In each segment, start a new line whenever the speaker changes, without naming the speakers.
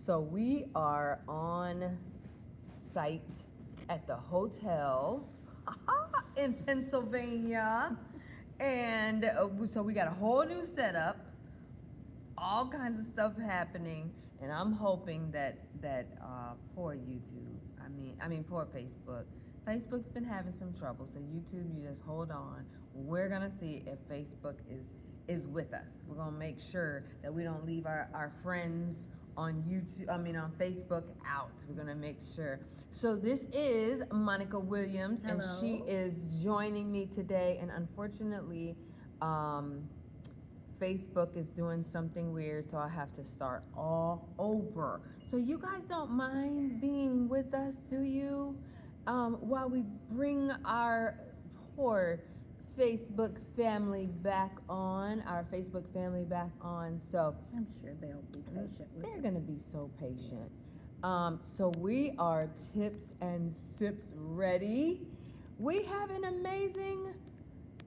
So we are on site at the hotel in Pennsylvania. And so we got a whole new setup, all kinds of stuff happening, and I'm hoping that poor YouTube, poor Facebook. Facebook's been having some trouble, so YouTube, you just hold on. We're gonna see if Facebook is with us. We're gonna make sure that we don't leave our friends on on Facebook out. We're gonna make sure. So this is Monica Williams,
Hello.
and she is joining me today. And unfortunately, Facebook is doing something weird, so I have to start all over. So you guys don't mind being with us, do you? While we bring our poor Facebook family back on, So
I'm sure they'll be patient with
they're
us.
going to be so patient. So we are Tips and Sips ready. We have an amazing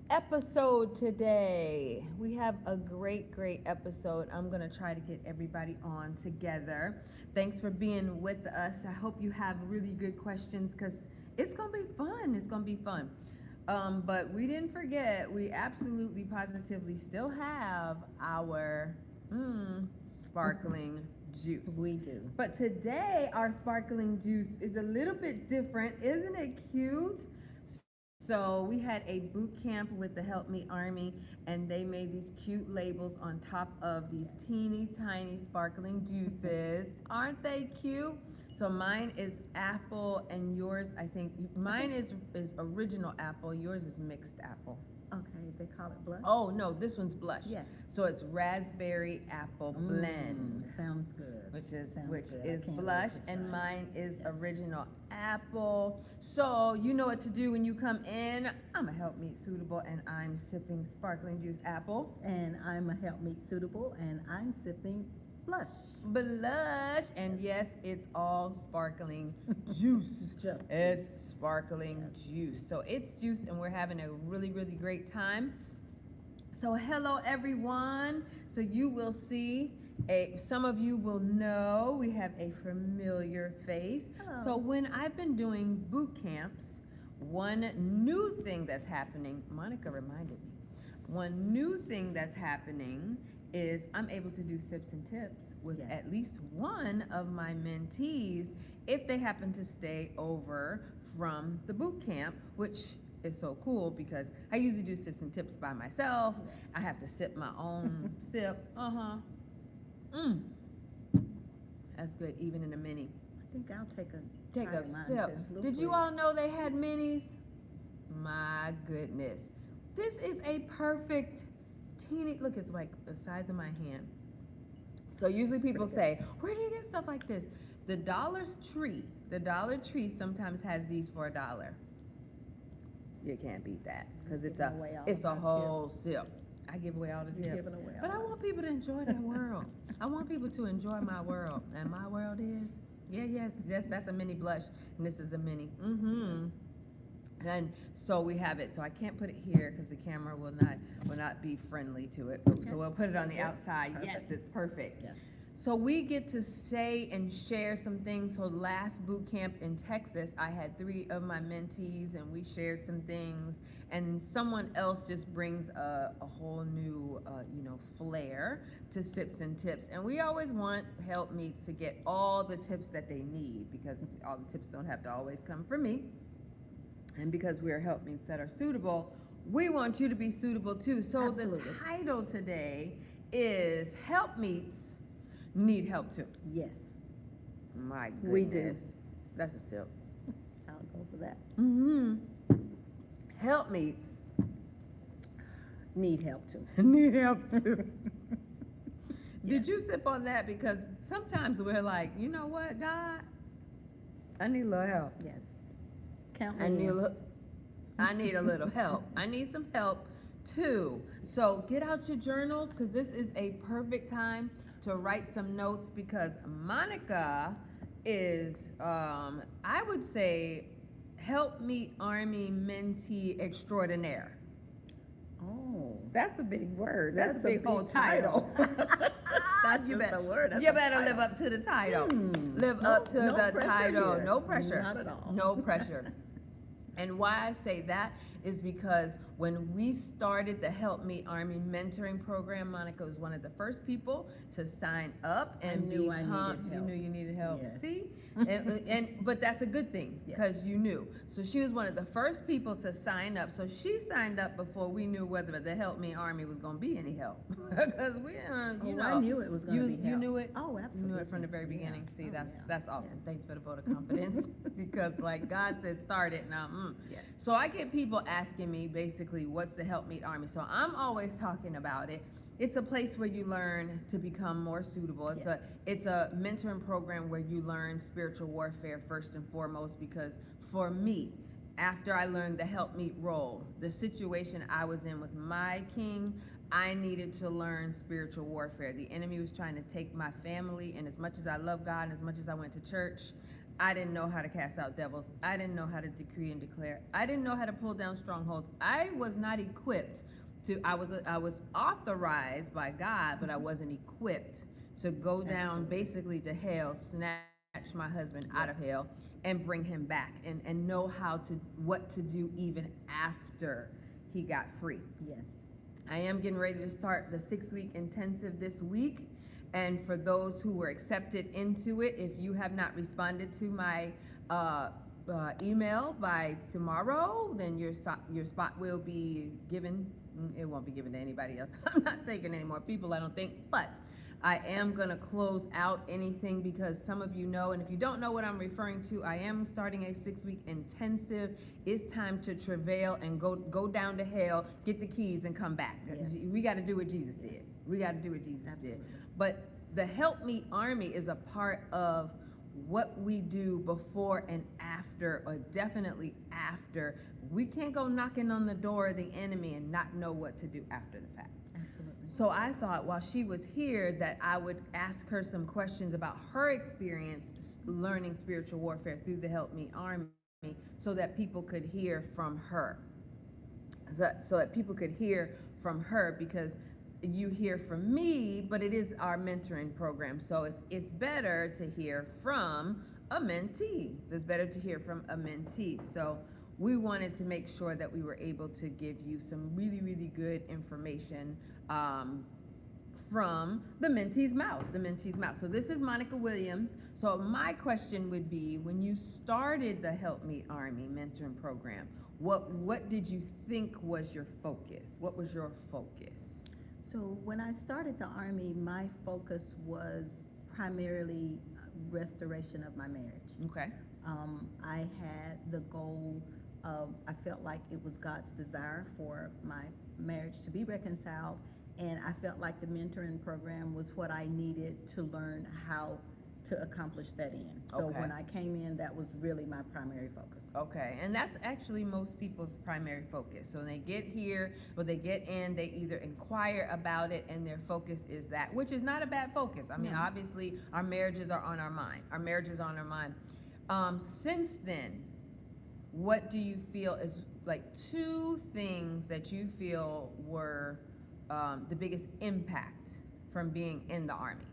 episode today. We have a great episode. I'm going to try to get everybody on together. Thanks for being with us. I hope you have really good questions because it's going to be fun. It's going to be fun. But we didn't forget, we absolutely positively still have our sparkling juice.
We do.
But today our sparkling juice is a little bit different. Isn't it cute? So we had a boot camp with the Help-Meet Army, and they made these cute labels on top of these teeny tiny sparkling juices. Aren't they cute? So mine is apple, and yours, I think, mine is original apple. Yours is mixed apple.
Okay, they call it blush?
Oh, no, this one's blush.
Yes.
So it's raspberry apple blend.
Sounds good.
Which is
Sounds
which
good. I
is
can't wait
blush,
to
and
try it.
mine is
Yes.
original apple. So you know what to do when you come in. I'm a Help-Meet Suitable, and I'm sipping sparkling juice apple.
And I'm a Help-Meet Suitable, and I'm sipping blush.
Blush, and yes, it's all sparkling juice.
Just
It's sparkling
Yes.
juice. So it's juice, and we're having a really great time. So hello everyone. So you will see some of you will know we have a familiar face.
Hello.
So when I've been doing boot camps, one new thing that's happening, Monica reminded me, one new thing that's happening is I'm able to do sips and tips with
Yes.
at least one of my mentees if they happen to stay over from the boot camp, which is so cool because I usually do sips and tips by myself.
Yes.
I have to sip my own sip. That's good, even in a mini.
I think I'll take
Take
try
a
mine
sip.
too. Look
Did you
for it.
all know they had minis? My goodness. This is a perfect teeny, look, it's like the size of my hand. So usually
It's
people
pretty
say, where do you get stuff like this? The Dollar Tree sometimes has these for $1. You can't beat that because
You're
it's
giving away all
it's a
my
whole sip. I give away all the
You're
tips.
giving away all
But I
my-
want people to enjoy their world. I want people to enjoy my world. And my world is, yes, that's a mini blush. And this is a mini. And so we have it. So I can't put it here because the camera will not be friendly to it.
Okay.
So we'll put it on the
Okay.
outside.
Perfect.
Yes, it's perfect.
Yes.
So we get to stay and share some things. So last boot camp in Texas, I had 3 of my mentees and we shared some things. And someone else just brings a whole new, flair to Sips and Tips. And we always want Help-Meets to get all the tips that they need because all the tips don't have to always come from me. And because we're Help-Meets that are suitable, we want you to be suitable too. So
Absolutely.
the title today is Help-Meets Need Help Too.
Yes,
My goodness.
We do.
That's a sip.
I'll go for that.
Help-Meets
Need help too.
need help too.
Yes.
Did you sip on that? Because sometimes we're like, you know what, God? I need a little help.
Yes. Count me
I need a
in.
little, I need a little help. I need some help too. So get out your journals because this is a perfect time to write some notes because Monica is, I would say, Help-Meet Army mentee extraordinaire.
Oh,
That's a big word. That's a big whole
big
title.
Not
You
just a word. That's
you
a
better
title.
live up to the title. Live
No-
up to
no
the
pressure
title.
here.
No pressure.
Not at all.
No pressure. And why I say that is because when we started the Help Me Army mentoring program, Monica was one of the first people to sign up and
knew I
become.
needed
You
help.
knew you needed help.
Yes.
See, but that's a good thing
Yes.
because you knew. So she was one of the first people to sign up. So she signed up before we knew whether the Help Me Army was going to be any help because we, you know,
I knew it was going to be
you
help.
knew it.
Oh,
You
absolutely.
knew it from the very
Yeah.
beginning. See,
Oh, yeah.
that's awesome.
Yes.
Thanks for the vote of confidence because, like God said, start it now.
Yes.
So I get people asking me basically, what's the Help Meet Army? So I'm always talking about it. It's a place where you learn to become more suitable.
Yes.
It's a mentoring program where you learn spiritual warfare first and foremost, because for me, after I learned the Help Meet role, the situation I was in with my king, I needed to learn spiritual warfare. The enemy was trying to take my family, and as much as I love God and as much as I went to church, I didn't know how to cast out devils. I didn't know how to decree and declare. I didn't know how to pull down strongholds. I was not equipped to, I was authorized by God, but I wasn't equipped to go down
Absolutely.
basically to hell, snatch my husband out of hell, and bring him back, and know what to do even after he got free.
Yes.
I am getting ready to start the 6-week intensive this week. And for those who were accepted into it, if you have not responded to my email by tomorrow, then your spot will be given. It won't be given to anybody else. I'm not taking any more people, I don't think. But I am going to close out anything because some of you know, and if you don't know what I'm referring to, I am starting a 6-week intensive. It's time to travail and go down to hell, get the keys, and come back.
Yes.
We got to do what Jesus did. We got to do what Jesus did. But the Help Me Army is a part of what we do before and after, or definitely after. We can't go knocking on the door of the enemy and not know what to do after the fact.
Absolutely.
So I thought while she was here that I would ask her some questions about her experience learning spiritual warfare through the Help Me Army so that people could hear from her. So that people could hear from her, because you hear from me, but it is our mentoring program. So it's better to hear from a mentee. It's better to hear from a mentee. So we wanted to make sure that we were able to give you some really, really good information from the mentee's mouth, So this is Monica Williams. So my question would be, when you started the Help Me Army mentoring program, what did you think was your focus? What was your focus?
So when I started the Army, my focus was primarily restoration of my marriage.
Okay.
I had the goal of, I felt like it was God's desire for my marriage to be reconciled, and I felt like the mentoring program was what I needed to learn how to accomplish that end. So
Okay.
when I came in, that was really my primary focus.
Okay, and that's actually most people's primary focus. So they get here, or they get in, they either inquire about it, and their focus is that, which is not a bad focus. I mean,
No.
obviously, our marriages are on our mind. Our marriages are on our mind. Since then, what do you feel is like 2 things that you feel were the biggest impact from being in the Army?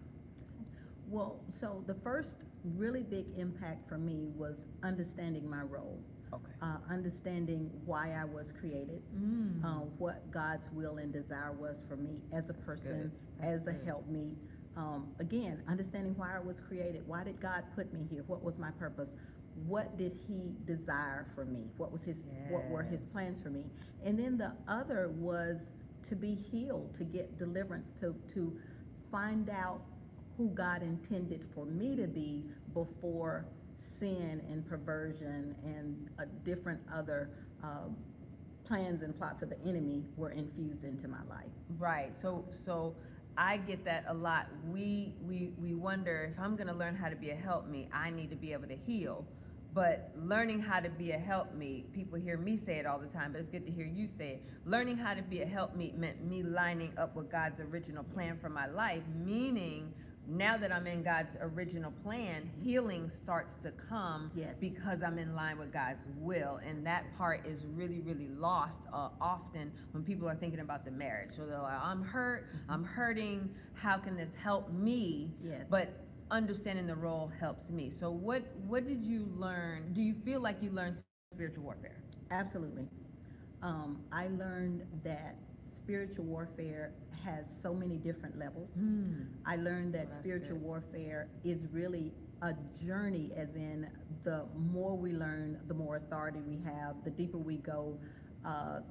Well, so the first really big impact for me was understanding my role.
Okay.
Understanding why I was created, what God's will and desire was for me as a person, as a helpmeet. Again, understanding why I was created. Why did God put me here? What was my purpose? What did He desire for me? What was what were His plans for me? And then the other was to be healed, to get deliverance, to find out who God intended for me to be before sin and perversion and different other plans and plots of the enemy were infused into my life.
Right. So I get that a lot. We wonder, if I'm going to learn how to be a helpmeet, I need to be able to heal. But learning how to be a helpmeet, people hear me say it all the time, but it's good to hear you say it. Learning how to be a helpmeet meant me lining up with God's original plan for my life, meaning Now that I'm in God's original plan, healing starts to come
Yes.
because I'm in line with God's will. And that part is really, really lost often when people are thinking about the marriage. So they're like, I'm hurt, I'm hurting, how can this help me?
Yes.
But understanding the role helps me. So what did you learn? Do you feel like you learned spiritual warfare?
Absolutely. I learned that spiritual warfare has so many different levels. I learned that
That's
spiritual
good.
warfare is really a journey, as in the more we learn, the more authority we have, the deeper we go,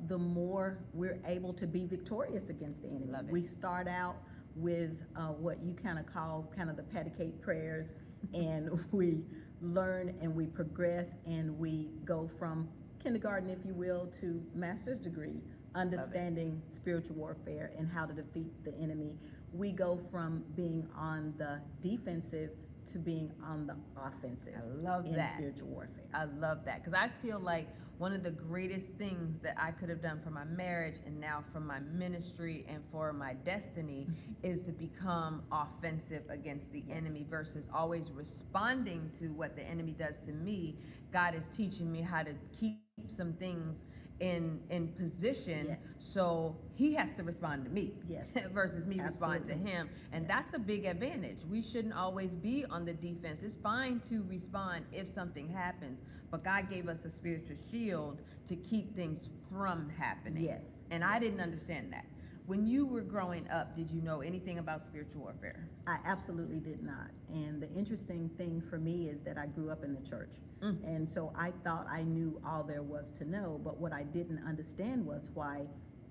the more we're able to be victorious against the enemy.
Love it.
We start out with what you kind of call kind of the patty cake prayers, and we learn and we progress and we go from kindergarten, if you will, to master's degree, understanding spiritual warfare and how to defeat the enemy. We go from being on the defensive to being on the offensive.
I love
in
that.
spiritual warfare.
I love that because I feel like one of the greatest things that I could have done for my marriage and now for my ministry and for my destiny is to become offensive against the enemy versus always responding to what the enemy does to me. God is teaching me how to keep some things in position,
Yes.
so he has to respond to me
Yes.
versus me respond to
Absolutely.
him, and that's a big advantage. We shouldn't always be on the defense. It's fine to respond if something happens, but God gave us a spiritual shield to keep things from happening.
Yes.
And I didn't understand that. When you were growing up, did you know anything about spiritual warfare?
I absolutely did not. And the interesting thing for me is that I grew up in the church. And so I thought I knew all there was to know, but what I didn't understand was why,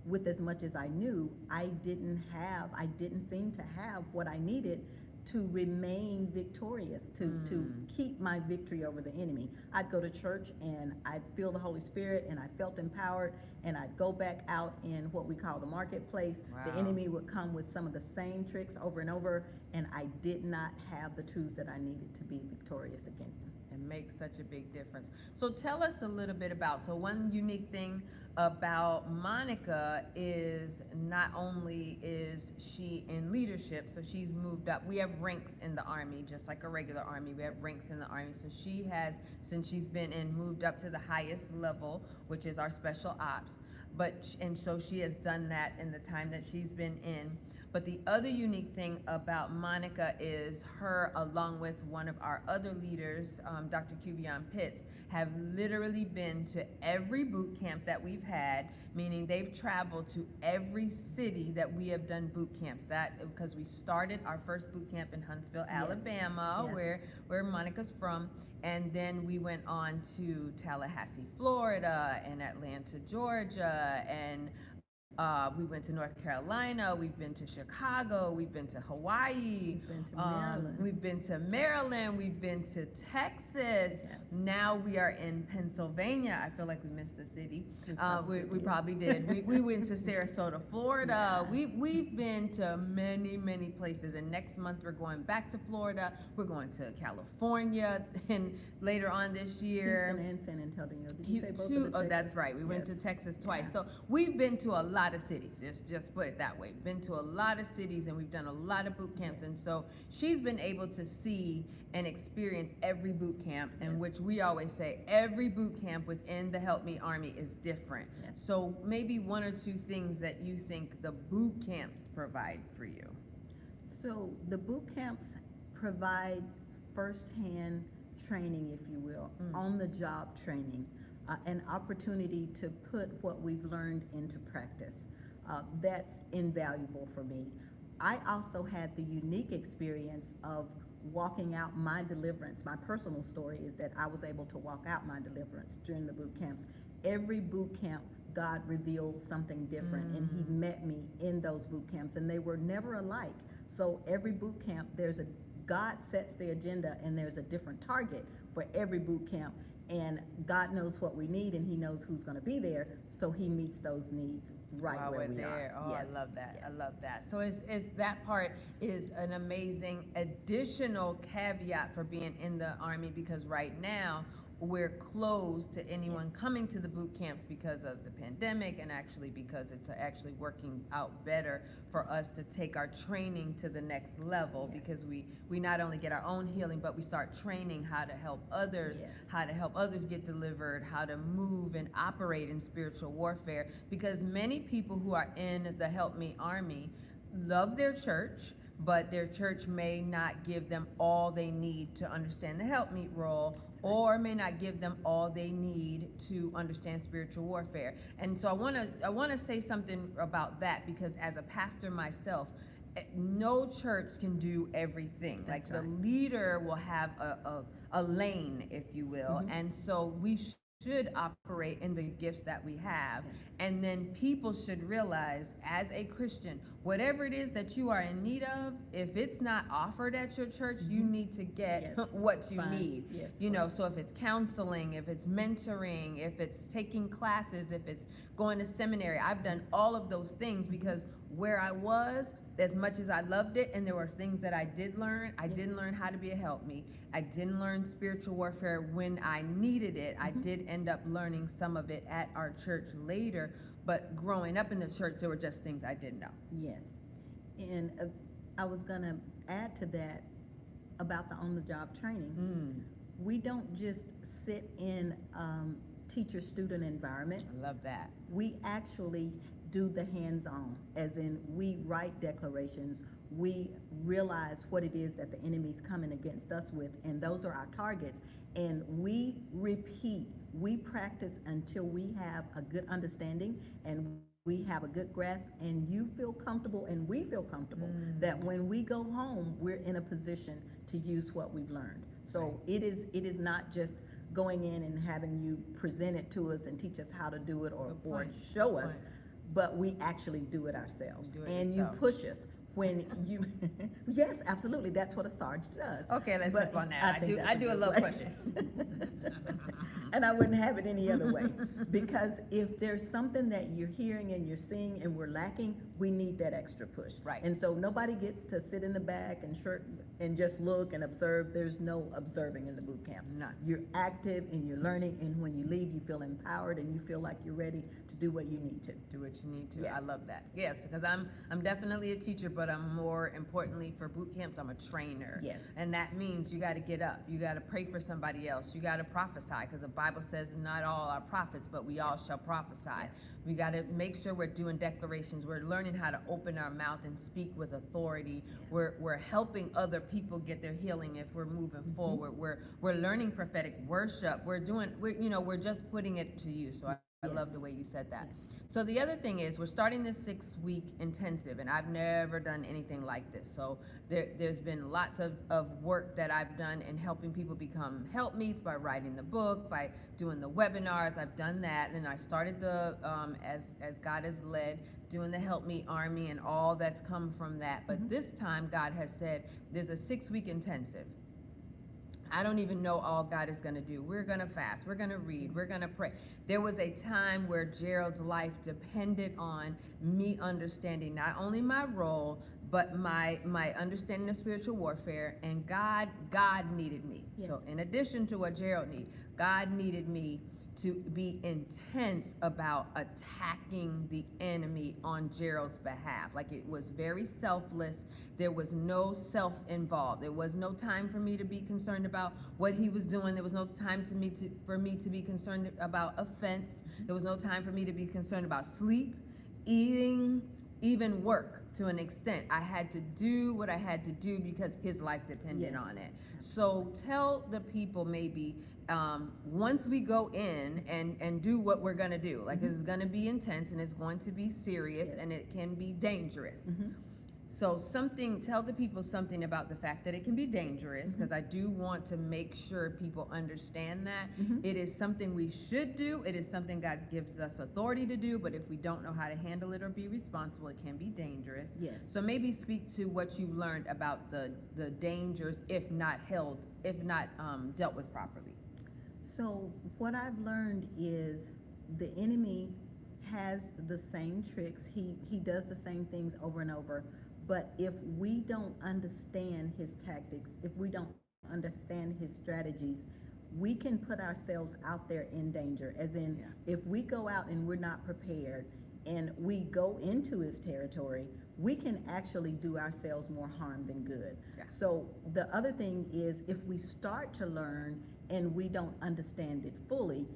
with as much as I knew, I didn't seem to have what I needed to remain victorious, to keep my victory over the enemy. I'd go to church and I'd feel the Holy Spirit and I felt empowered, and I'd go back out in what we call the marketplace. The
Wow.
enemy would come with some of the same tricks over and over, and I did not have the tools that I needed to be victorious against them.
It makes such a big difference. So tell us a little bit about, so one unique thing about Monica is not only is she in leadership, so she's moved up. We have ranks in the Army, just like a regular Army. We have ranks in the Army. So she has, since she's been in, moved up to the highest level, which is our special ops. And so she has done that in the time that she's been in. But the other unique thing about Monica is her, along with one of our other leaders, Dr. Cubion Pitts, have literally been to every boot camp that we've had, meaning they've traveled to every city that we have done boot camps. That because we started our first boot camp in Huntsville, Alabama,
Yes.
where Monica's from, and then we went on to Tallahassee, Florida, and Atlanta, Georgia, and we went to North Carolina, we've been to Chicago, we've been to Hawaii,
We've been to Maryland.
we've been to Maryland, we've been to Texas.
Yes.
Now we are in Pennsylvania. I feel like we missed a city. We
did.
probably did. We went to Sarasota, Florida.
Yeah.
We've been to many, many places. And next month we're going back to Florida. We're going to California, and later on this year.
Houston and San Antonio. Did you say both of the
Oh, that's
Texas?
right. We went
Yes.
to Texas twice.
Yeah.
So we've been to a lot of cities. Just put it that way. Been to a lot of cities, and we've done a lot of boot camps. And so she's been able to see and experience every boot camp, in
Yes.
which we always say every boot camp within the Help Me Army is different.
Yes.
So maybe one or two things that you think the boot camps provide for you.
So the boot camps provide firsthand training, if you will, on-the-job training, an opportunity to put what we've learned into practice. That's invaluable for me. I also had the unique experience of walking out my deliverance. My personal story is that I was able to walk out my deliverance during the boot camps. Every boot camp, God revealed something different, and He met me in those boot camps, and they were never alike. So every boot camp, God sets the agenda, and there's a different target for every boot camp, and God knows what we need, and He knows who's going to be there, so He meets those needs right
While
where
we're
we
there.
are.
Oh,
Yes.
I love that.
Yes.
I love that. So it's that part is an amazing additional caveat for being in the Army, because right now we're closed to anyone coming to the boot camps because of the pandemic, and actually because it's actually working out better for us to take our training to the next level, because we not only get our own healing, but we start training how to help others, how to help others get delivered, how to move and operate in spiritual warfare, because many people who are in the Help Me Army love their church, but their church may not give them all they need to understand the Help Meet role, or may not give them all they need to understand spiritual warfare. And so I want to say something about that, because as a pastor myself, no church can do everything.
That's
like the leader will have a lane, if you will, and so we should operate in the gifts that we have. And then people should realize, as a Christian, whatever it is that you are in need of, if it's not offered at your church, you need to get what you need. You know, so if it's counseling, if it's mentoring, if it's taking classes, if it's going to seminary, I've done all of those things, because where I was, as much as I loved it, and there were things that I did learn, I didn't learn how to be a helpmeet. I didn't learn spiritual warfare when I needed it. I did end up learning some of it at our church later, but growing up in the church, there were just things I didn't know.
Yes. And I was going to add to that about the on-the-job training. We don't just sit in teacher-student environment.
I love that.
We actually do the hands-on, as in we write declarations, we realize what it is that the enemy's coming against us with, and those are our targets, and we repeat, we practice until we have a good understanding and we have a good grasp, and you feel comfortable and we feel comfortable that when we go home, we're in a position to use what we've learned. So it is not just going in and having you present it to us and teach us how to do it or show us, but we actually do it ourselves. You push us when you, yes, absolutely, that's what a Sarge does.
Okay, let's step on that. I do a little pushing.
And I wouldn't have it any other way. Because if there's something that you're hearing and you're seeing and we're lacking, we need that extra push.
Right.
And so nobody gets to sit in the back and just look and observe. There's no observing in the boot camps.
None.
You're active and you're learning, and when you leave, you feel empowered and you feel like you're ready to do what you need to.
Do what you need to.
Yes.
I love that. Yes, because I'm definitely a teacher, but I'm more importantly for boot camps, I'm a trainer.
Yes.
And that means you got to get up. You got to pray for somebody else. You got to prophesy, because the Bible says not all are prophets, but we all shall prophesy.
Yes.
We got to make sure we're doing declarations. We're learning how to open our mouth and speak with authority. We're helping other people get their healing if we're moving forward. We're learning prophetic worship. We're just putting it to use. So I love the way you said that. So the other thing is, we're starting this 6-week intensive, and I've never done anything like this. So there's been lots of work that I've done in helping people become helpmeets, by writing the book, by doing the webinars. I've done that, and I started the, as God has led, doing the Help Me Army and all that's come from that. But this time God has said, there's a 6-week intensive. I don't even know all God is going to do. We're going to fast. We're going to read. We're going to pray. There was a time where Gerald's life depended on me understanding not only my role, but my understanding of spiritual warfare, and God needed me.
Yes.
So in addition to what Gerald needed, God needed me to be intense about attacking the enemy on Gerald's behalf. Like, it was very selfless. There was no self involved. There was no time for me to be concerned about what he was doing. There was no time for me to be concerned about offense. There was no time for me to be concerned about sleep, eating, even work. To an extent, I had to do what I had to do because his life depended on it. So tell the people, maybe once we go in and do what we're going to do, like it's going to be intense and it's going to be serious and it can be dangerous. So tell the people something about the fact that it can be dangerous, because I do want to make sure people understand that. It is something we should do. It is something God gives us authority to do, but if we don't know how to handle it or be responsible, it can be dangerous.
Yes.
So maybe speak to what you learned about the dangers if not dealt with properly.
So what I've learned is the enemy has the same tricks. He does the same things over and over. But if we don't understand his tactics, if we don't understand his strategies, we can put ourselves out there in danger, as in, if we go out and we're not prepared and we go into his territory, we can actually do ourselves more harm than good.
Yeah.
So the other thing is, if we start to learn and we don't understand it fully,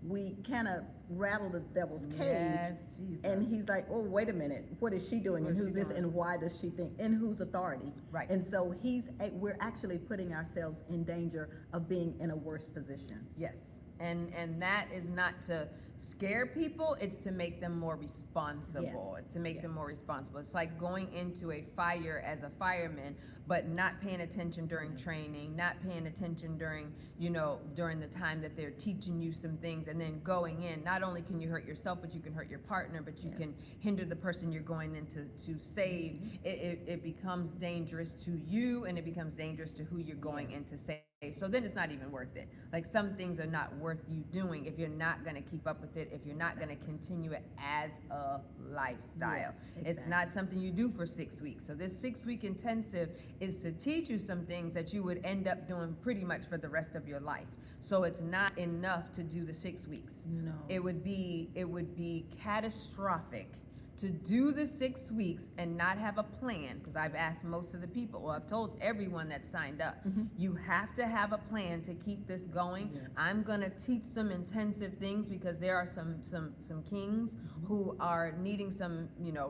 we kind of rattle the devil's cage.
Yes, Jesus.
And he's like, oh, wait a minute, what is she doing?
What
And
is
who's
she
this?
doing?
And why does she think? And whose authority?
Right.
And so we're actually putting ourselves in danger of being in a worse position.
Yes, and that is not to scare people, it's to make them more responsible.
Yes.
It's to make
Yes.
them more responsible. It's like going into a fire as a fireman, but not paying attention during training, not paying attention during, during the time that they're teaching you some things, and then going in. Not only can you hurt yourself, but you can hurt your partner, but you
Yes.
can hinder the person you're going in to save. It becomes dangerous to you, and it becomes dangerous to who you're going in to save. So then it's not even worth it. Like, some things are not worth you doing if you're not going to keep up with it, if you're not going to continue it as a lifestyle.
Yes,
It's
exactly.
not something you do for 6 weeks. So this 6-week intensive is to teach you some things that you would end up doing pretty much for the rest of your life. So it's not enough to do the 6 weeks.
No.
It would be catastrophic to do the 6 weeks and not have a plan, because I've asked most of the people, or I've told everyone that signed up, you have to have a plan to keep this going.
Yes.
I'm gonna teach some intensive things because there are some kings who are needing some,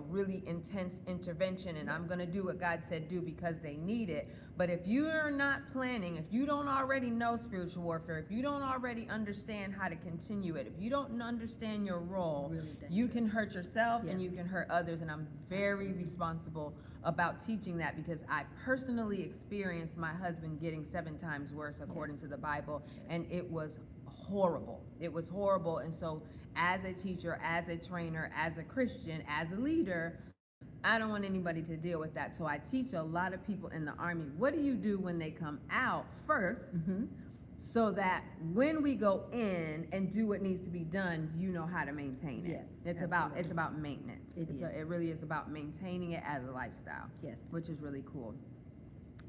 really intense intervention, and I'm gonna do what God said do because they need it. But if you are not planning, if you don't already know spiritual warfare, if you don't already understand how to continue it, if you don't understand your role,
Really dangerous.
you can hurt yourself and
Yes.
you can hurt others. And I'm very responsible about teaching that, because I personally experienced my husband getting 7 times worse according to the Bible, and it was horrible. It was horrible. And so as a teacher, as a trainer, as a Christian, as a leader, I don't want anybody to deal with that. So I teach a lot of people in the Army, what do you do when they come out first, so that when we go in and do what needs to be done, you know how to maintain it.
Yes,
It's
absolutely.
about maintenance.
It is.
It really is about maintaining it as a lifestyle.
Yes.
Which is really cool.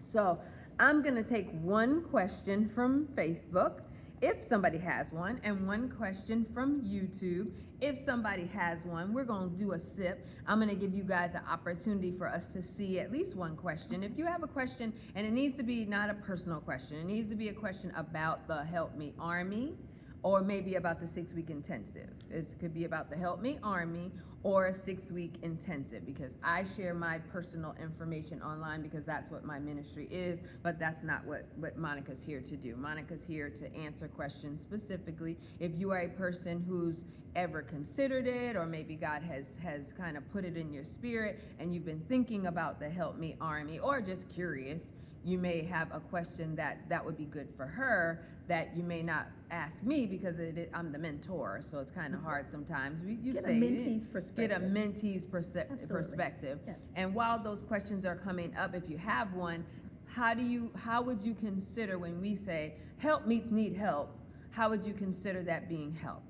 So I'm gonna take one question from Facebook, if somebody has one, and one question from YouTube. If somebody has one, we're gonna do a sip. I'm gonna give you guys an opportunity for us to see at least one question. If you have a question, and it needs to be not a personal question, it needs to be a question about the Help Me Army, or maybe about the 6-week intensive. It could be about the Help Me Army or a 6-week intensive, because I share my personal information online because that's what my ministry is, but that's not what Monica's here to do. Monica's here to answer questions specifically. If you are a person who's ever considered it, or maybe God has kind of put it in your spirit and you've been thinking about the Help Me Army, or just curious, you may have a question that would be good for her that you may not ask me, because I'm the mentor, so it's kind of hard sometimes. You
Get a
say
mentee's
Get a
perspective.
mentee's
Absolutely.
perspective.
Yes.
And while those questions are coming up, if you have one, how would you consider, when we say help meets need help, how would you consider that being help?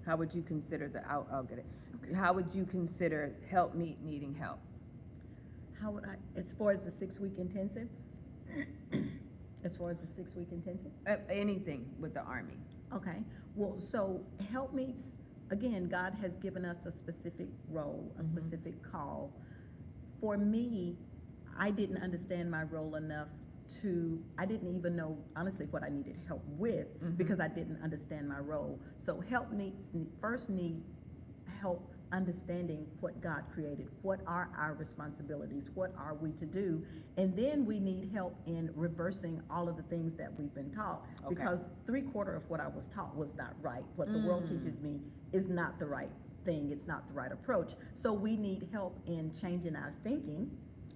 How would you consider I'll get it.
Okay.
How would you consider help meet needing help?
How would as far as the 6-week intensive? As far as the 6-week intensive?
Anything with the Army.
Okay, well, so Helpmeets, again, God has given us a specific role, a specific call. For me, I didn't understand my role enough I didn't even know, honestly, what I needed help with, because I didn't understand my role. So Helpmeets first need help understanding what God created, what are our responsibilities, what are we to do, and then we need help in reversing all of the things that we've been taught,
Okay.
because 3/4 of what I was taught was not right. What the world teaches me is not the right thing, it's not the right approach. So we need help in changing our thinking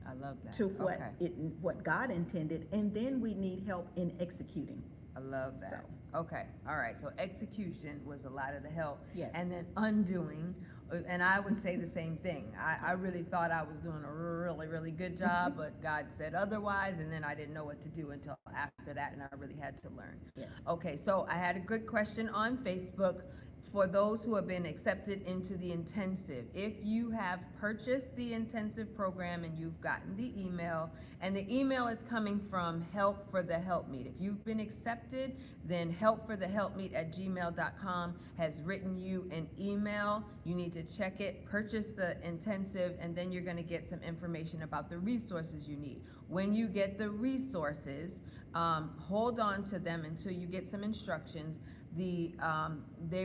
I love that.
to what
Okay.
what God intended, and then we need help in executing.
I love that.
So.
Okay, all right, so execution was a lot of the help.
Yes.
And then undoing, and I would say the same thing. I really thought I was doing a really, really good job, but God said otherwise, and then I didn't know what to do until after that, and I really had to learn.
Yes.
Okay, so I had a good question on Facebook for those who have been accepted into the intensive. If you have purchased the intensive program and you've gotten the email, and the email is coming from Help for the Help Meet. If you've been accepted, then helpforthehelpmeet@gmail.com has written you an email. You need to check it, purchase the intensive, and then you're gonna get some information about the resources you need. When you get the resources, hold on to them until you get some instructions. They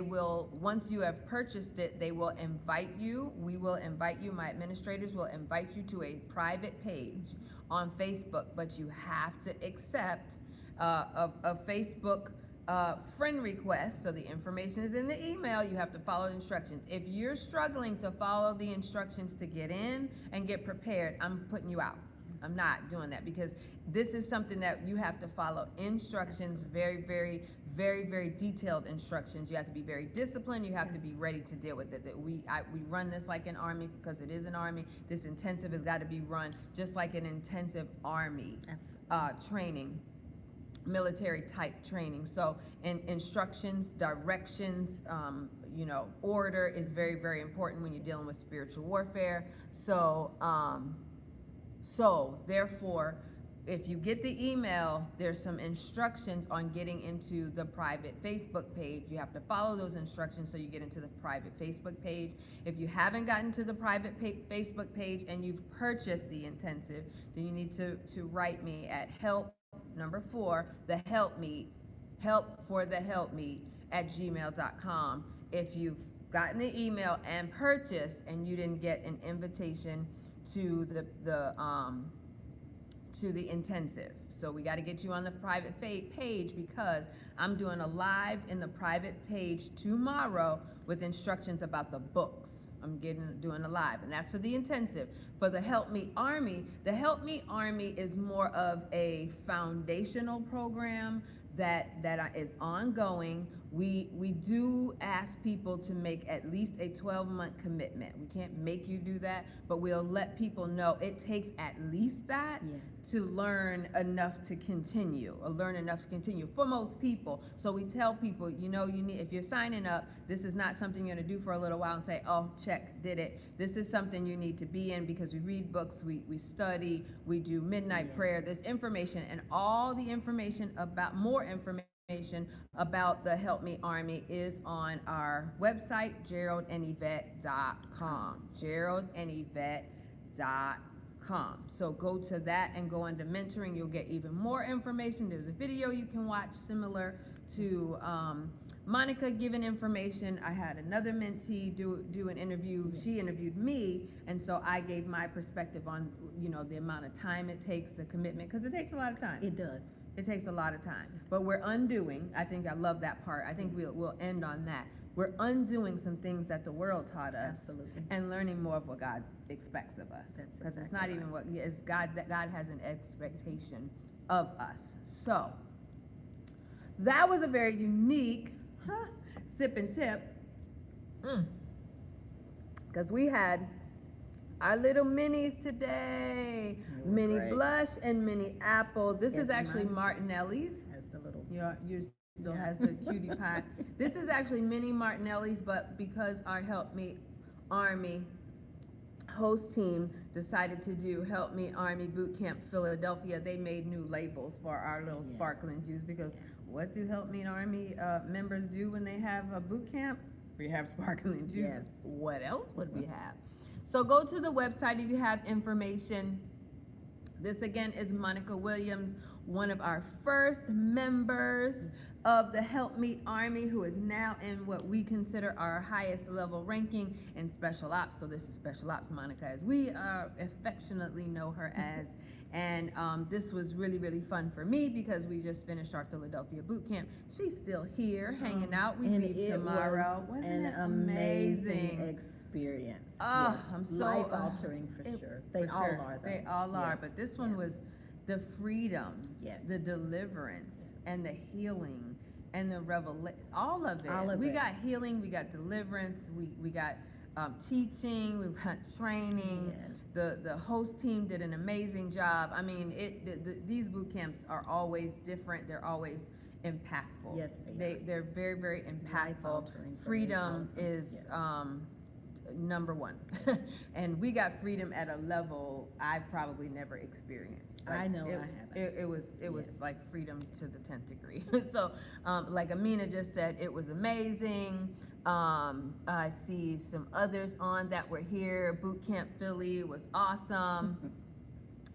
will, once you have purchased it, they will invite you. We will invite you, my administrators will invite you to a private page on Facebook, but you have to accept a Facebook friend request. So the information is in the email. You have to follow the instructions. If you're struggling to follow the instructions to get in and get prepared, I'm putting you out. I'm not doing that, because this is something that you have to follow instructions, very, very, very, very detailed instructions. You have to be very disciplined. You have to be ready to deal with it. We run this like an army, because it is an army. This intensive has got to be run just like an intensive army training, military type training. So instructions, directions, order is very, very important when you're dealing with spiritual warfare. So therefore, if you get the email, there's some instructions on getting into the private Facebook page. You have to follow those instructions so you get into the private Facebook page. If you haven't gotten to the private Facebook page and you've purchased the intensive, then you need to write me at helpforthehelpmeet@gmail.com. If you've gotten the email and purchased and you didn't get an invitation to the intensive. So we got to get you on the private page, because I'm doing a live in the private page tomorrow with instructions about the books. I'm doing a live, and that's for the intensive. For the Help Me Army, the Help Me Army is more of a foundational program that is ongoing. We do ask people to make at least a 12-month commitment. We can't make you do that, but we'll let people know it takes at least that to learn enough to continue, for most people. So we tell people, you need, if you're signing up, this is not something you're gonna do for a little while and say, oh, check, did it. This is something you need to be in, because we read books, we study, we do midnight prayer. There's information, and all the information more information about the Help Me Army is on our website, geraldandyvette.com. geraldandyvette.com. So go to that and go under mentoring. You'll get even more information. There's a video you can watch similar to Monica giving information. I had another mentee do an interview. She interviewed me, and so I gave my perspective on the amount of time it takes, the commitment, because it takes a lot of time.
It does.
It takes a lot of time, but we're undoing. I think I love that part. I think we'll end on that. We're undoing some things that the world taught us,
Absolutely.
and learning more of what God expects of us. Because it's not even what it's God, that God has an expectation of us. So that was a very unique sip and tip, because we had our little minis today, mini blush and mini apple. This is actually Martinelli's.
Has the little.
Yours still has the cutie pie. This is actually mini Martinelli's, but because our Help Me Army host team decided to do Help Me Army Boot Camp Philadelphia, they made new labels for our little sparkling juice, because what do Help Me Army members do when they have a boot camp? We have sparkling juice.
Yes.
What else would we have? So go to the website if you have information. This again is Monica Williams, one of our first members of the Help Me Army, who is now in what we consider our highest level ranking in Special Ops. So this is Special Ops Monica, as we affectionately know her as. And this was really, really fun for me, because we just finished our Philadelphia boot camp. She's still here hanging out. We leave tomorrow. Wasn't it amazing
experience?
Oh, I'm so
life altering for sure. They all are. Though.
They all are. But this one was the freedom,
the
deliverance, and the healing, and the revelation. All of it.
We
got healing. We got deliverance. We got teaching. We got training. The host team did an amazing job. I mean, these boot camps are always different. They're always impactful.
Yes, they are.
They're very, very impactful.
Life-altering for
Freedom
me.
is
Yes.
number one. And we got freedom at a level I've probably never experienced.
I know I haven't.
It was
Yes.
like freedom to the 10th degree. So, like Amina just said, it was amazing. I see some others on that were here. Boot Camp Philly was awesome.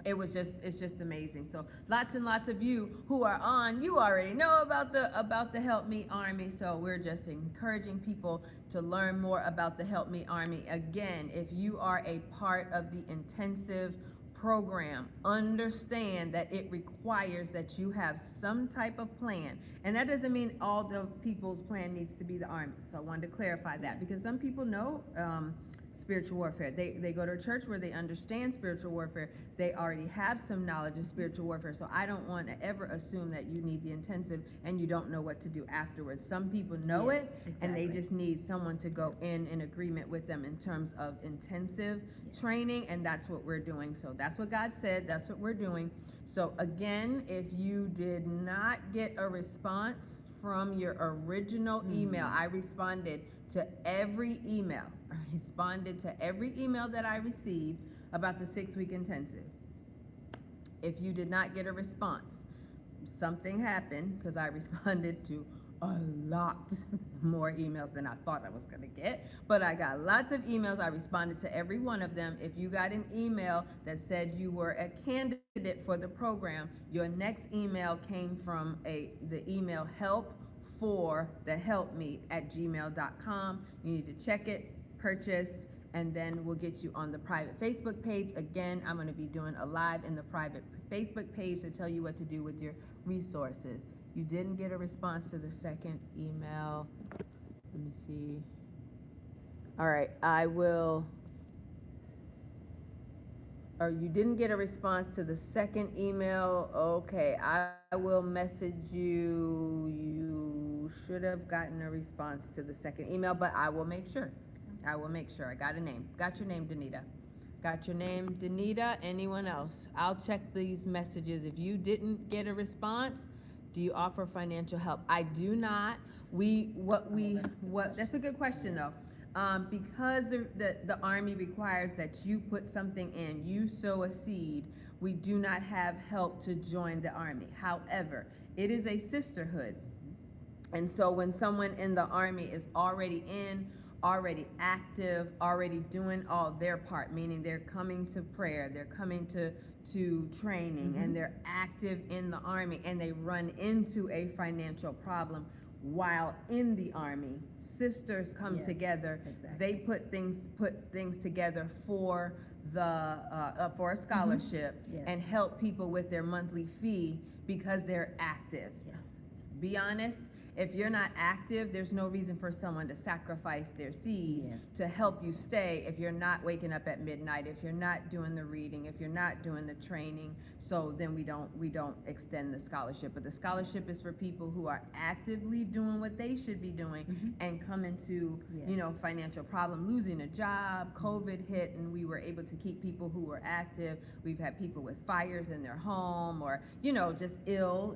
It's just amazing. So lots and lots of you who are on, you already know about the Help Me Army. So we're just encouraging people to learn more about the Help Me Army. Again, if you are a part of the intensive program, understand that it requires that you have some type of plan. And that doesn't mean all the people's plan needs to be the Army. So I wanted to clarify that, because some people know spiritual warfare. They go to a church where they understand spiritual warfare. They already have some knowledge of spiritual warfare. So I don't want to ever assume that you need the intensive and you don't know what to do afterwards. Some people know
Yes,
it, and they
exactly.
just need someone to go in agreement with them in terms of intensive training, and that's what we're doing. So that's what God said, that's what we're doing. So again, if you did not get a response from your original email, I responded to every email. I responded to every email that I received about the 6-week intensive. If you did not get a response, something happened, because I responded to a lot more emails than I thought I was going to get. But I got lots of emails. I responded to every one of them. If you got an email that said you were a candidate for the program, your next email came from the email help for the helpmeet@gmail.com. You need to check it, purchase, and then we'll get you on the private Facebook page. Again, I'm going to be doing a live in the private Facebook page to tell you what to do with your resources. You didn't get a response to the second email. Let me see. All right, I will. Or you didn't get a response to the second email. Okay, I will message you. You should have gotten a response to the second email, but I will make sure. I will make sure. I got a name. Got your name, Danita. Got your name, Danita. Anyone else? I'll check these messages. If you didn't get a response, do you offer financial help? I do not. That's a good question though. Because the Army requires that you put something in, you sow a seed, we do not have help to join the Army. However, it is a sisterhood. And so when someone in the Army is already active, already doing all their part, meaning they're coming to prayer, they're coming to training, and they're active in the Army, and they run into a financial problem while in the Army, sisters come together.
Exactly.
They put things together for for a scholarship and help people with their monthly fee because they're active.
Yes.
Be honest, if you're not active, there's no reason for someone to sacrifice their seed to help you stay if you're not waking up at midnight, if you're not doing the reading, if you're not doing the training. So then we don't extend the scholarship. But the scholarship is for people who are actively doing what they should be doing and come into financial problem, losing a job, COVID hit, and we were able to keep people who were active. We've had people with fires in their home or just ill,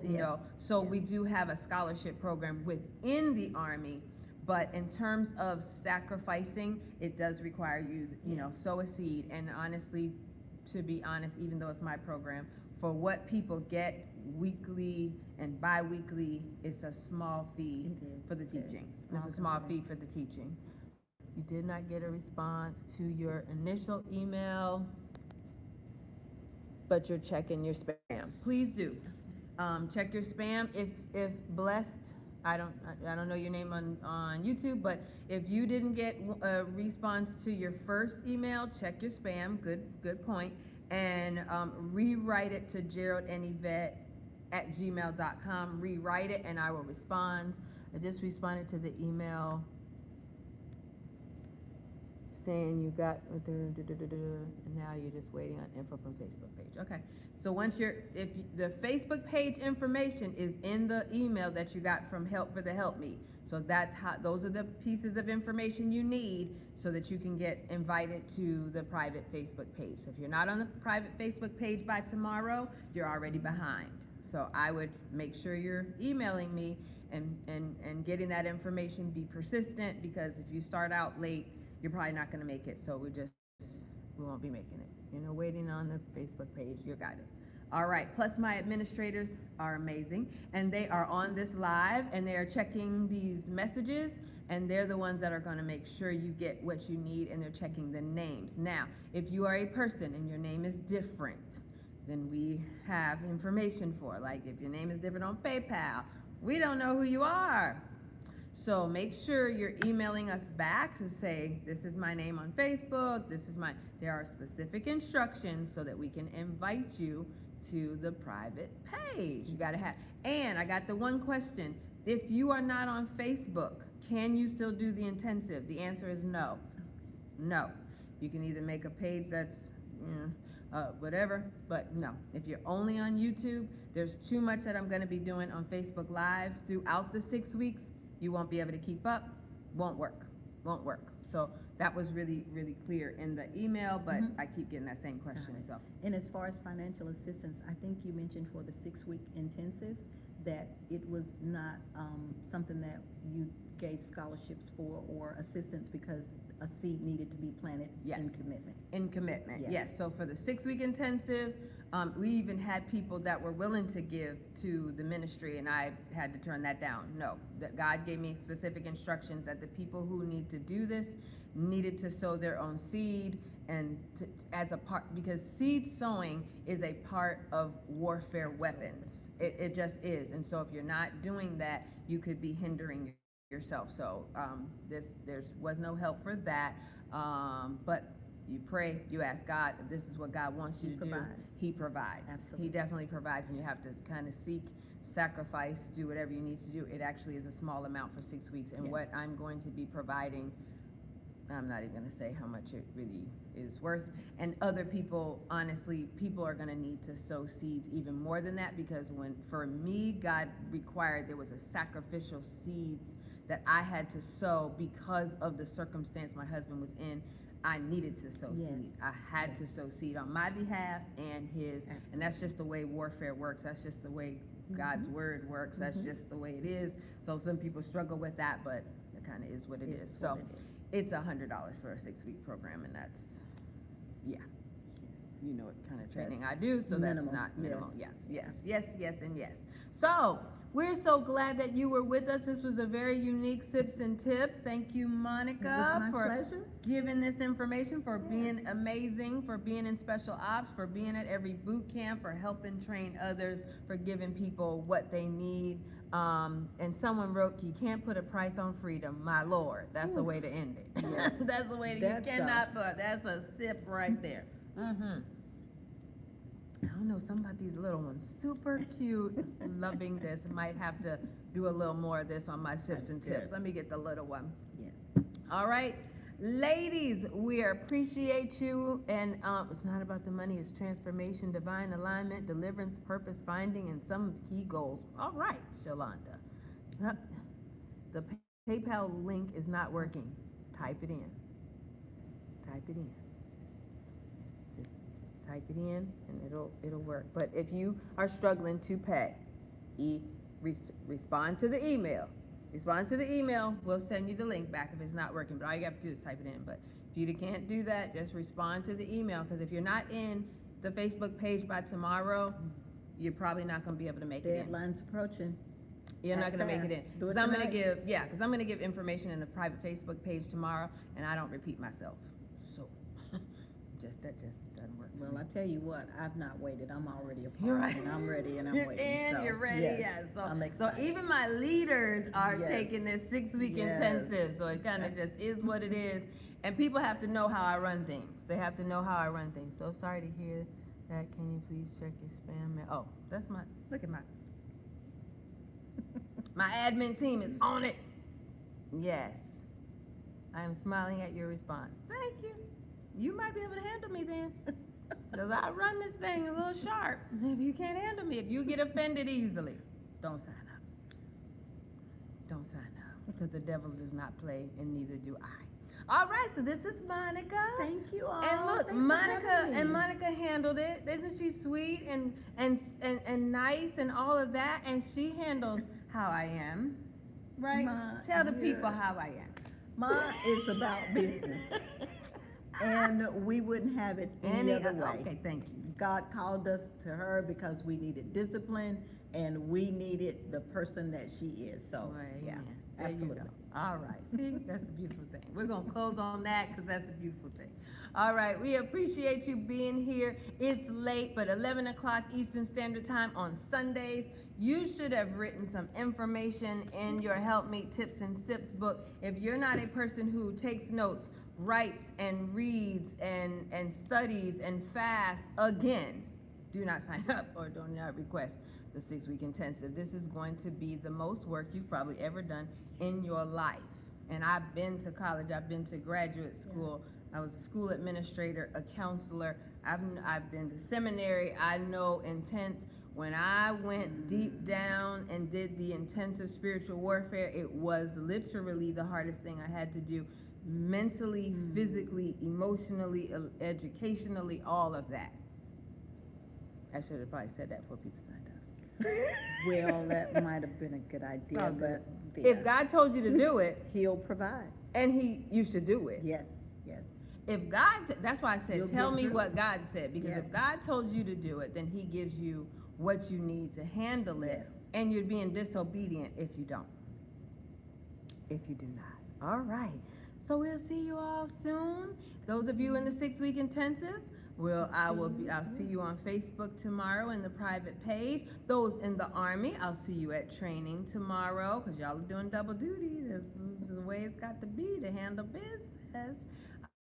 so we do have a scholarship program within the Army. But in terms of sacrificing, it does require you, sow a seed. And honestly, to be honest, even though it's my program, for what people get weekly and bi-weekly, it's a small fee for the teaching. It's a small fee for the teaching. You did not get a response to your initial email, but you're checking your spam. Please do. Check your spam. If blessed, I don't know your name on YouTube, but if you didn't get a response to your first email, check your spam. Good point. And rewrite it to geraldandyvette@gmail.com. Rewrite it, and I will respond. I just responded to the email saying you got, and now you're just waiting on info from Facebook page. Okay. So if the Facebook page information is in the email that you got from Help for the Help Me. So those are the pieces of information you need so that you can get invited to the private Facebook page. So if you're not on the private Facebook page by tomorrow, you're already behind. So I would make sure you're emailing me and getting that information. Be persistent, because if you start out late, you're probably not gonna make it. So we won't be making it. Waiting on the Facebook page, you got it. All right, plus my administrators are amazing, and they are on this live, and they are checking these messages, and they're the ones that are gonna make sure you get what you need, and they're checking the names. Now, if you are a person and your name is different, then we have information for, like if your name is different on PayPal, we don't know who you are. So make sure you're emailing us back to say, this is my name on Facebook, there are specific instructions so that we can invite you to the private page. You gotta have, and I got the one question, if you are not on Facebook, can you still do the intensive? The answer is no. No. You can either make a page that's, whatever, but no. If you're only on YouTube, there's too much that I'm gonna be doing on Facebook Live throughout the 6 weeks. You won't be able to keep up, won't work. So that was really, really clear in the email, but I keep getting that same question, so.
And as far as financial assistance, I think you mentioned for the 6-week intensive that it was not something that you gave scholarships for or assistance because a seed needed to be planted in commitment.
In commitment, yes. So for the 6-week intensive, we even had people that were willing to give to the ministry, and I had to turn that down. No, that God gave me specific instructions that the people who need to do this needed to sow their own seed, and as a part, because seed sowing is a part of warfare weapons. It just is. And so if you're not doing that, you could be hindering yourself. So there was no help for that, but you pray, you ask God, if this is what God wants you to do, He provides.
Absolutely.
He definitely provides, and you have to kind of seek, sacrifice, do whatever you need to do. It actually is a small amount for 6 weeks, and what I'm going to be providing, I'm not even going to say how much it really is worth. And other people, honestly, people are going to need to sow seeds even more than that, because for me, God required there was a sacrificial seeds that I had to sow because of the circumstance my husband was in. I needed to sow seed. I had to sow seed on my behalf and his. And that's just the way warfare works. That's just the way God's word works. That's just the way it is. So some people struggle with that, but it kind of is what it is. So it's $100 for a 6-week program, and that's, you know what kind of training I do, so that's not minimal. Yes, and yes. So we're so glad that you were with us. This was a very unique Sips and Tips. Thank you, Monica, for giving this information, for being amazing, for being in special ops, for being at every boot camp, for helping train others, for giving people what they need. And someone wrote, you can't put a price on freedom, my Lord. That's the way to end it. Yes. That's the way you cannot put. That's a sip right there. I don't know, some of these little ones, super cute, loving this. Might have to do a little more of this on my Sips and Tips. Let me get the little one.
Yes.
All right, ladies, we appreciate you, and it's not about the money, it's transformation, divine alignment, deliverance, purpose finding, and some key goals. All right, Shalonda. The PayPal link is not working. Type it in. Type it in. Type it in and it'll work. But if you are struggling to pay, respond to the email. Respond to the email. We'll send you the link back if it's not working. But all you have to do is type it in. But if you can't do that, just respond to the email, because if you're not in the Facebook page by tomorrow, you're probably not going to be able to make it in.
Deadline's approaching.
You're not going to make it in. Because I'm going to give information in the private Facebook page tomorrow, and I don't repeat myself. So that just doesn't work.
Well, I tell you what, I've not waited. I'm already a part.
You're right.
And I'm ready, and I'm
You're
waiting.
in, you're ready, yes. So,
I'm excited.
So even my leaders are taking this 6-week intensive. So it kind of just is what it is. And people have to know how I run things. They have to know how I run things. So sorry to hear that. Can you please check your spam mail? Oh, that's look at my admin team is on it. Yes. I am smiling at your response. Thank you. You might be able to handle me then. Because I run this thing a little sharp. If you can't handle me, if you get offended easily, don't sign up. Don't sign up. Because the devil does not play, and neither do I. All right, so this is Monica.
Thank you all.
And look,
Thanks for having me.
Monica handled it. Isn't she sweet and nice and all of that? And she handles how I am, right? Tell the people how I am.
Mine is about business, and we wouldn't have it any other way.
Okay, thank you.
God called us to her because we needed discipline, and we needed the person that she is. So,
Well,
yeah,
there you
absolutely.
go. All right. See, that's a beautiful thing. We're going to close on that because that's a beautiful thing. All right. We appreciate you being here. It's late, but 11 o'clock Eastern Standard Time on Sundays. You should have written some information in your Helpmeet Tips and Sips book. If you're not a person who takes notes, writes and reads and studies and fasts, again, do not sign up or do not request the 6-week intensive. This is going to be the most work you've probably ever done in your life. And I've been to college, I've been to graduate school, I was a school administrator, a counselor, I've been to seminary. I know intense. When I went deep down and did the intensive spiritual warfare, it was literally the hardest thing I had to do, mentally, physically, emotionally, educationally, all of that. I should have probably said that before people signed up.
Well, that might have been a good idea,
So
but
good. If God told you to do it,
He'll provide.
and you should do it.
Yes, yes.
If God, that's why I said,
You'll
tell
get
me
through
what
it.
God said, because
Yes.
if God told you to do it, then He gives you what you need to handle it,
Yes.
and you're being disobedient if you don't. If you do not. All right. So we'll see you all soon. Those of you in the 6-week intensive, I'll see you on Facebook tomorrow in the private page. Those in the Army, I'll see you at training tomorrow, because y'all are doing double duty. This is the way it's got to be to handle business.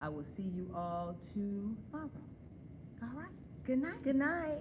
I will see you all tomorrow. All right. Good night.
Good night.